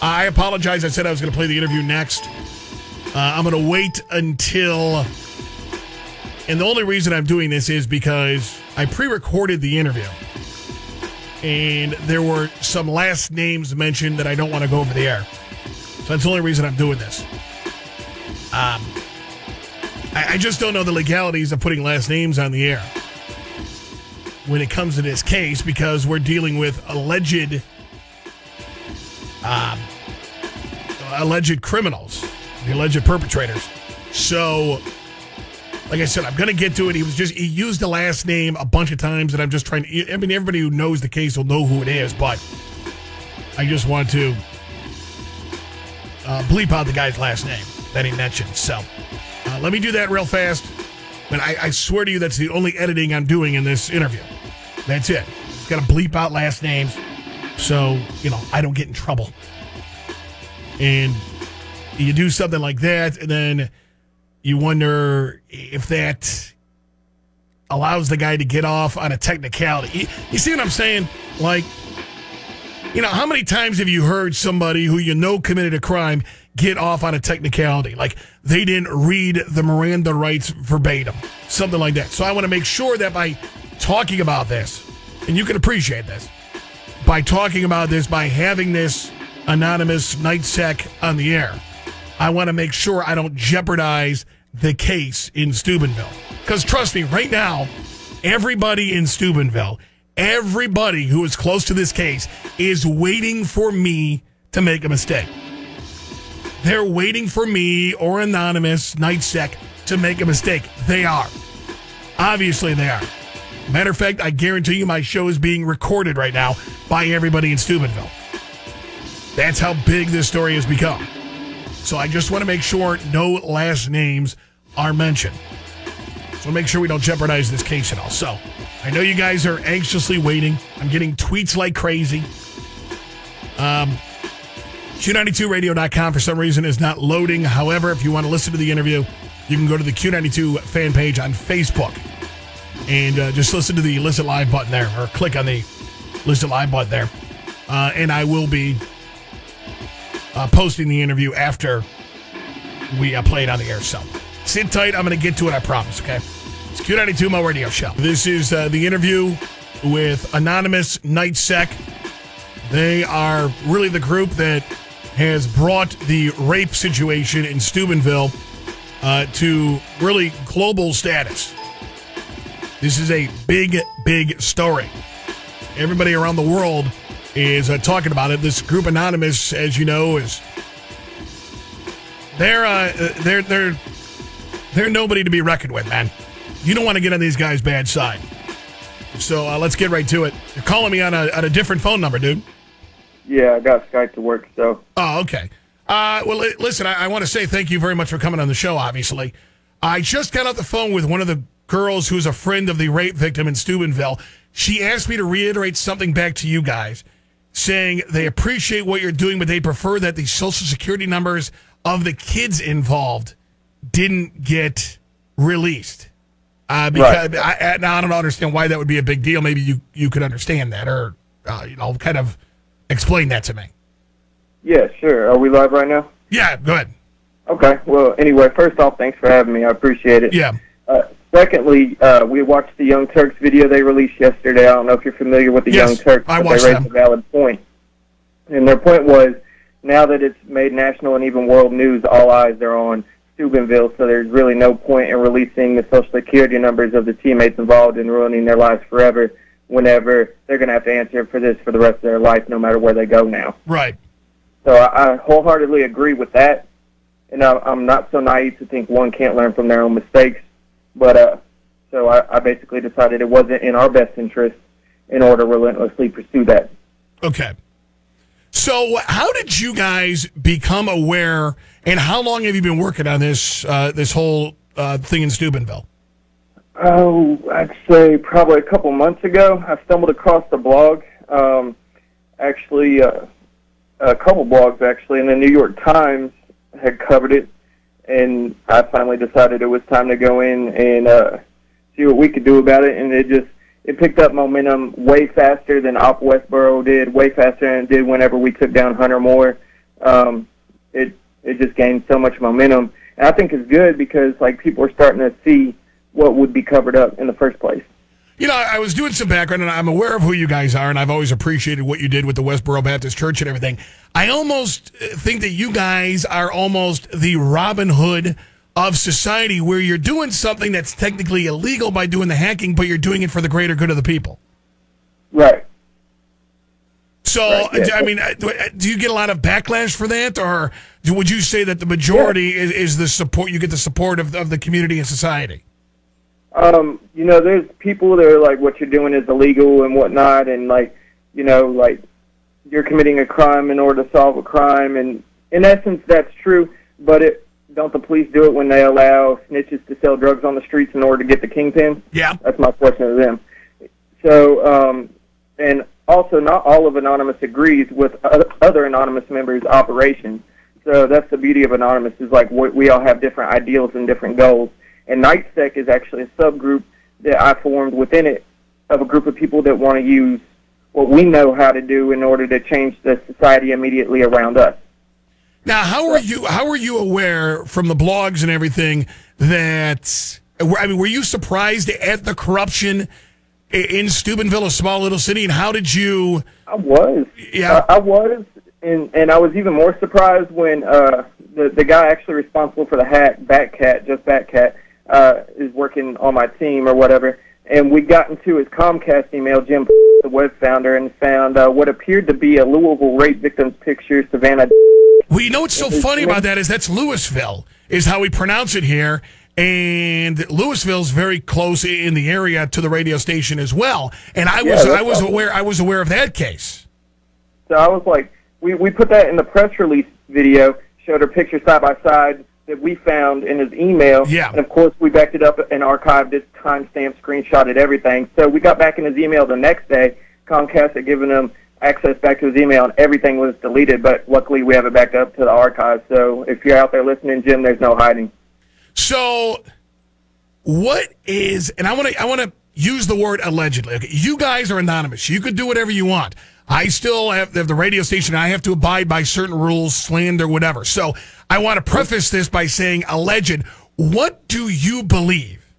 I apologize. I said I was going to play the interview next. I'm going to wait until... And the only reason I'm doing this is because I pre-recorded the interview. And there were some last names mentioned that I don't want to go over the air. So that's the only reason I'm doing this. I just don't know the legalities of putting last names on the air when it comes to this case, because we're dealing with alleged criminals, the alleged perpetrators. So, like I said, I'm going to get to it. He used the last name a bunch of times, and I'm just trying to, I mean, everybody who knows the case will know who it is, but I just want to bleep out the guy's last name that he mentioned. So, let me do that real fast. But I swear to you, that's the only editing I'm doing in this interview. That's it. Just got to bleep out last names so, I don't get in trouble. And you do something like that, and then you wonder if that allows the guy to get off on a technicality. You see what I'm saying? Like, how many times have you heard somebody who committed a crime get off on a technicality? Like, they didn't read the Miranda rights verbatim. Something like that. So I want to make sure that by talking about this, and you can appreciate this, by talking about this, by having this anonymous night sec on the air, I want to make sure I don't jeopardize the case in Steubenville. Because trust me, right now, everybody in Steubenville, everybody who is close to this case is waiting for me to make a mistake. They're waiting for me or anonymous night sec to make a mistake. They are. Obviously they are. Matter of fact, I guarantee you my show is being recorded right now by everybody in Steubenville. That's how big this story has become. So I just want to make sure no last names are mentioned. So make sure we don't jeopardize this case at all. So I know you guys are anxiously waiting. I'm getting tweets like crazy. Q92radio.com for some reason is not loading. However, if you want to listen to the interview, you can go to the Q92 fan page on Facebook and just listen to the Listen Live button there, or click on the Listen Live button there. And I will be posting the interview after we play it on the air. So sit tight. I'm going to get to it, I promise, okay? It's Q92, my radio show. This is the interview with Anonymous Night Sec. They are really the group that has brought the rape situation in Steubenville to really global status. This is a big, big story. Everybody around the world is talking about it. This group Anonymous, as you know, is they're nobody to be reckoned with, man. You don't want to get on these guys' bad side. So let's get right to it. You're calling me on a different phone number, dude. Yeah, I got Skype to work, so. Oh, okay. Well, listen, I want to say thank you very much for coming on the show, obviously. I just got off the phone with one of the girls who's a friend of the rape victim in Steubenville. She asked me to reiterate something back to you guys, saying they appreciate what you're doing, but they prefer that the Social Security numbers of the kids involved didn't get released. Because right. Now I don't understand why that would be a big deal. Maybe you could understand that, or kind of explain that to me. Yeah, sure. Are we live right now? Yeah, go ahead. Okay. Well, anyway, first off, thanks for having me. I appreciate it. Yeah. Secondly, we watched the Young Turks video they released yesterday. I don't know if you're familiar with the Young Turks, but they raised a valid point. And their point was, now that it's made national and even world news, all eyes are on Steubenville, so there's really no point in releasing the Social Security numbers of the teammates involved in ruining their lives forever, whenever they're going to have to answer for this for the rest of their life, no matter where they go now. Right. So I wholeheartedly agree with that, and I'm not so naive to think one can't learn from their own mistakes. But so I basically decided it wasn't in our best interest in order to relentlessly pursue that. Okay. So how did you guys become aware, and how long have you been working on this this whole thing in Steubenville? Oh, I'd say probably a couple months ago. I stumbled across the blog, actually a couple blogs actually, and the New York Times had covered it, and I finally decided it was time to go in and see what we could do about it, and it picked up momentum way faster than Op Westboro did, way faster than it did whenever we took down Hunter Moore. it just gained so much momentum. And I think it's good because, like, people are starting to see what would be covered up in the first place. You know, I was doing some background, and I'm aware of who you guys are, and I've always appreciated what you did with the Westboro Baptist Church and everything. I almost think that you guys are almost the Robin Hood of society, where you're doing something that's technically illegal by doing the hacking, but you're doing it for the greater good of the people. Right. So, right, yeah. I mean, do you get a lot of backlash for that, or would you say that the majority is the support? You get the support of the community and society? You know, there's people that are like, what you're doing is illegal and whatnot, and, like, you know, like, you're committing a crime in order to solve a crime, and in essence, that's true, but don't the police do it when they allow snitches to sell drugs on the streets in order to get the kingpin? Yeah. That's my question to them. So, and also, not all of Anonymous agrees with other Anonymous members' operations. So that's the beauty of Anonymous, is like we all have different ideals and different goals. And NightSec is actually a subgroup that I formed within it of a group of people that want to use what we know how to do in order to change the society immediately around us. Now, how are you aware from the blogs and everything that, I mean, were you surprised at the corruption in Steubenville, a small little city, and how did you? I was. Yeah. I was, and I was even more surprised when the guy actually responsible for the hack, Batcat, is working on my team or whatever, and we got into his Comcast email, Jim, the web founder, and found what appeared to be a Louisville rape victim's picture, Savannah. Well, you know what's so funny about that is that's Louisville, is how we pronounce it here. And Louisville's very close in the area to the radio station as well. And I was aware of that case. So I was like, we put that in the press release video, showed her picture side by side that we found in his email. Yeah. And of course we backed it up and archived it, timestamp, screenshotted everything. So we got back in his email the next day. Comcast had given him access back to his email, and everything was deleted, but luckily we have it backed up to the archive. So if you're out there listening, Jim, there's no hiding. So, what is, and I want to use the word allegedly. Okay, you guys are anonymous. You could do whatever you want. I still have the radio station. I have to abide by certain rules, slander, whatever. So, I want to preface this by saying alleged. What do you believe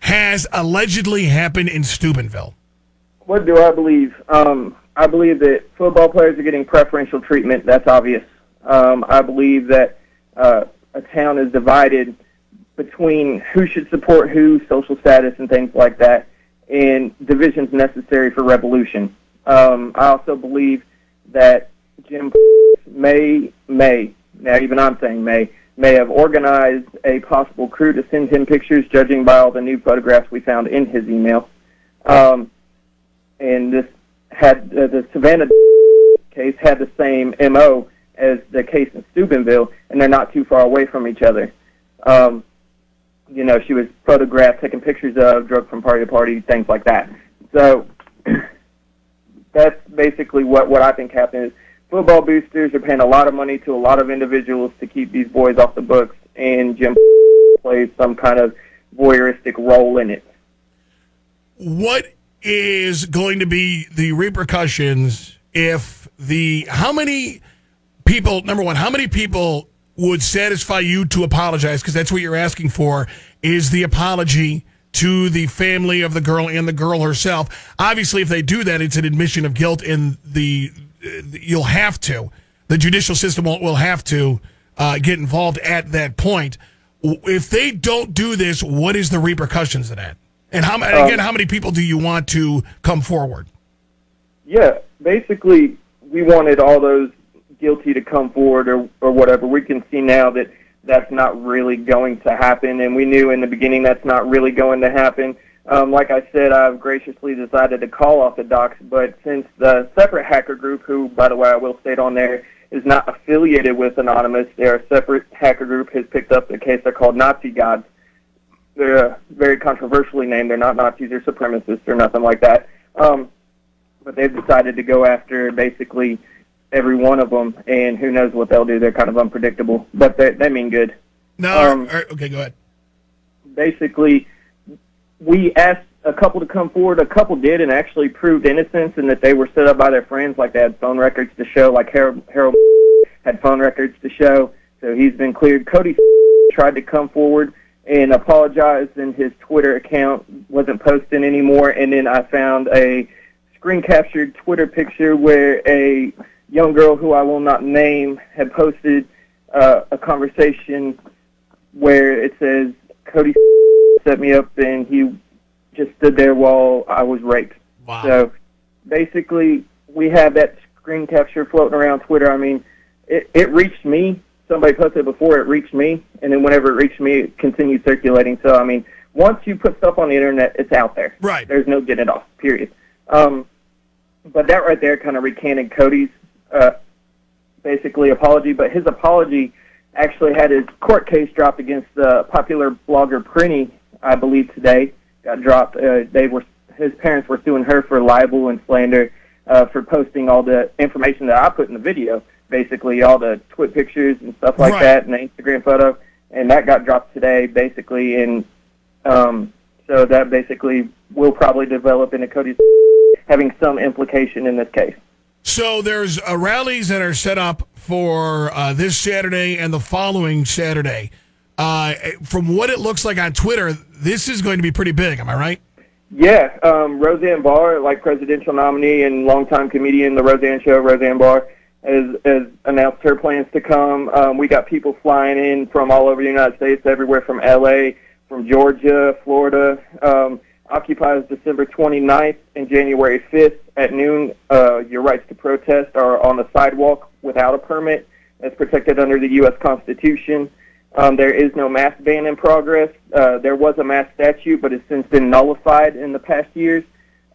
has allegedly happened in Steubenville? What do I believe? I believe that football players are getting preferential treatment. That's obvious. I believe that a town is divided between who should support who, social status, and things like that, and divisions necessary for revolution. I also believe that Jim may, now even I'm saying may have organized a possible crew to send him pictures, judging by all the new photographs we found in his email. And this had the Savannah case had the same MO as the case in Steubenville, and they're not too far away from each other. You know, she was photographed, taking pictures of, drug from party to party, things like that. So that's basically what I think happened is football boosters are paying a lot of money to a lot of individuals to keep these boys off the books, and Jim plays some kind of voyeuristic role in it. What is going to be the repercussions if how many people, number one, how many people would satisfy you to apologize, because that's what you're asking for, is the apology to the family of the girl and the girl herself. Obviously, if they do that, it's an admission of guilt, and you'll have to. The judicial system will have to get involved at that point. If they don't do this, what is the repercussions of that? And how many people do you want to come forward? Yeah, basically, we wanted all those guilty to come forward or whatever. We can see now that that's not really going to happen, and we knew in the beginning that's not really going to happen. Like I said, I've graciously decided to call off the docs, but since the separate hacker group, who, by the way, I will state on there, is not affiliated with Anonymous, they're a separate hacker group, has picked up the case. They're called Nazi Gods. They're very controversially named. They're not Nazis or supremacists or nothing like that. But they've decided to go after basically every one of them, and who knows what they'll do. They're kind of unpredictable, but they mean good. No, okay, go ahead. Basically, we asked a couple to come forward. A couple did and actually proved innocence, and that they were set up by their friends, like they had phone records to show, like Harold had phone records to show. So he's been cleared. Cody tried to come forward and apologized, and his Twitter account wasn't posting anymore. And then I found a screen-captured Twitter picture where a young girl who I will not name had posted a conversation where it says, Cody set me up, and he just stood there while I was raped. Wow. So basically, we have that screen capture floating around Twitter. I mean, it reached me. Somebody posted it before, it reached me, and then whenever it reached me, it continued circulating. So, I mean, once you put stuff on the internet, it's out there. Right. There's no getting it off, period. But that right there kind of recanted Cody's basically apology, but his apology actually had his court case dropped against the popular blogger Prinny, I believe today, got dropped. His parents were suing her for libel and slander for posting all the information that I put in the video, basically all the twit pictures and stuff like that, and the Instagram photo, and that got dropped today, basically, and so that basically will probably develop into Cody's having some implication in this case. So there's rallies that are set up for this Saturday and the following Saturday. From what it looks like on Twitter, this is going to be pretty big. Am I right? Yeah. Roseanne Barr, like presidential nominee and longtime comedian, The Roseanne Show, Roseanne Barr, has announced her plans to come. We got people flying in from all over the United States, everywhere from L.A., from Georgia, Florida. Occupy is December 29th and January 5th at noon. Your rights to protest are on the sidewalk without a permit. That's protected under the U.S. Constitution. There is no mask ban in progress. There was a mask statute, but it's since been nullified in the past years.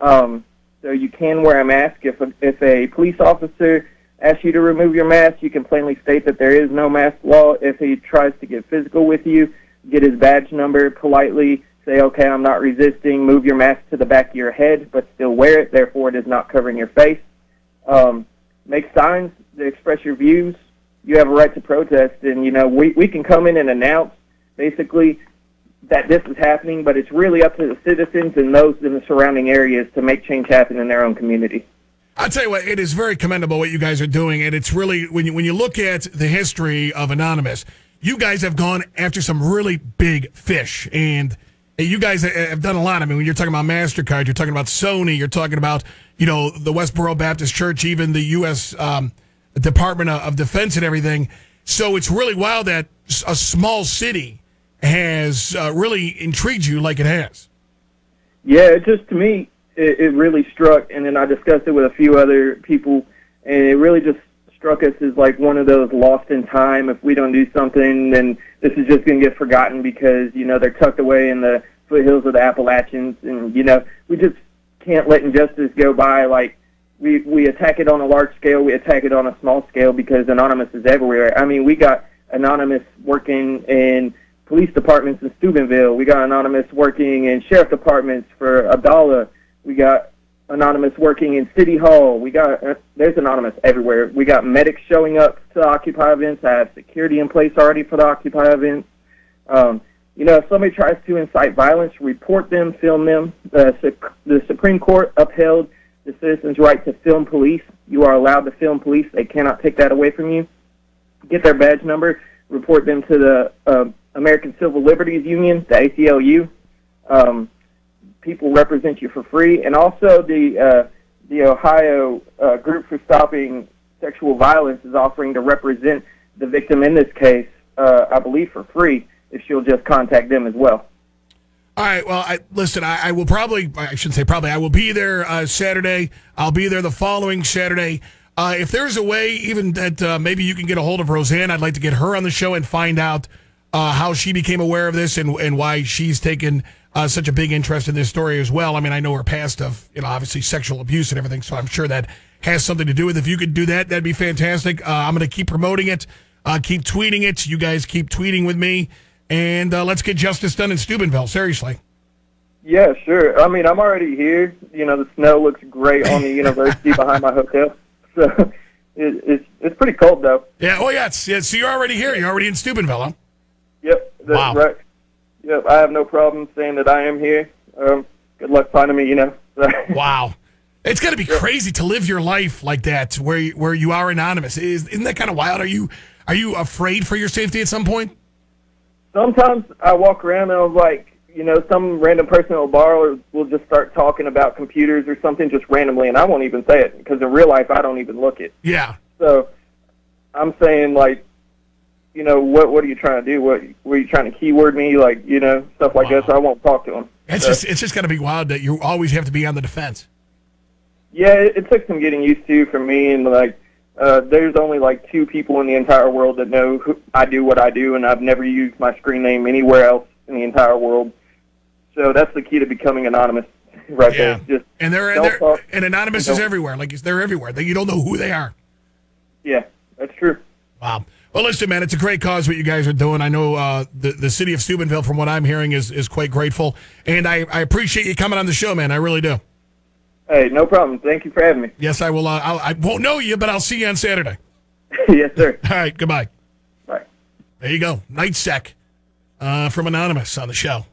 So you can wear a mask. If a police officer asks you to remove your mask, you can plainly state that there is no mask law. If he tries to get physical with you, get his badge number politely, say, okay, I'm not resisting, move your mask to the back of your head, but still wear it, therefore it is not covering your face. Make signs to express your views. You have a right to protest, and, you know, we can come in and announce, basically, that this is happening, but it's really up to the citizens and those in the surrounding areas to make change happen in their own community. I'll tell you what, it is very commendable what you guys are doing, and it's really, when you look at the history of Anonymous, you guys have gone after some really big fish, and you guys have done a lot. I mean, when you're talking about MasterCard, you're talking about Sony, you're talking about, you know, the Westboro Baptist Church, even the U.S. Department of Defense and everything. So it's really wild that a small city has really intrigued you like it has. Yeah, it just, to me, it really struck, and then I discussed it with a few other people, and it really just struck us as like one of those lost in time. If we don't do something, then this is just going to get forgotten because, you know, they're tucked away in the foothills of the Appalachians, and, you know, we just can't let injustice go by. Like, we attack it on a large scale, we attack it on a small scale because Anonymous is everywhere. I mean, we got Anonymous working in police departments in Steubenville. We got Anonymous working in sheriff departments for Abdallah. We got Anonymous working in City Hall. We got there's Anonymous everywhere. We got medics showing up to Occupy events. I have security in place already for the Occupy events. You know, if somebody tries to incite violence, report them, film them. The Supreme Court upheld the citizens' right to film police. You are allowed to film police. They cannot take that away from you. Get their badge number, report them to the American Civil Liberties Union, the ACLU. People represent you for free. And also the Ohio Group for Stopping Sexual Violence is offering to represent the victim in this case, I believe, for free, if she'll just contact them as well. All right, well, listen, I will probably, I shouldn't say probably, I will be there Saturday. I'll be there the following Saturday. If there's a way even that maybe you can get a hold of Roseanne, I'd like to get her on the show and find out how she became aware of this and why she's taken such a big interest in this story as well. I mean, I know her past of, you know, obviously sexual abuse and everything, so I'm sure that has something to do with it. If you could do that, that'd be fantastic. I'm going to keep promoting it, keep tweeting it. You guys keep tweeting with me, and let's get justice done in Steubenville, seriously. Yeah, sure. I mean, I'm already here. You know, the snow looks great on the university behind my hotel. So it's pretty cold, though. Yeah, oh, yeah. So you're already here. You're already in Steubenville, huh? Yep, that's wow. Right. Yep, I have no problem saying that I am here. Good luck finding me, you know. Wow. It's got to be crazy to live your life like that, where you are anonymous. Isn't that kind of wild? Are you afraid for your safety at some point? Sometimes I walk around and I'm like, some random person at a bar will just start talking about computers or something just randomly, and I won't even say it because in real life I don't even look it. Yeah. So I'm saying, like, what are you trying to do? What were you trying to keyword me? Like, stuff like that. So I won't talk to them. It's just got to be wild that you always have to be on the defense. Yeah, it took some getting used to for me, and like, there's only like 2 people in the entire world that know I do what I do, and I've never used my screen name anywhere else in the entire world. So that's the key to becoming anonymous, right there. Just and anonymous is everywhere. Like they're everywhere. You don't know who they are. Yeah, that's true. Wow. Well, listen, man, it's a great cause what you guys are doing. I know the city of Steubenville, from what I'm hearing, is quite grateful, and I appreciate you coming on the show, man. I really do. Hey, no problem. Thank you for having me. Yes, I will. I won't know you, but I'll see you on Saturday. Yes, sir. All right, goodbye. Bye. There you go. Night Sec from Anonymous on the show.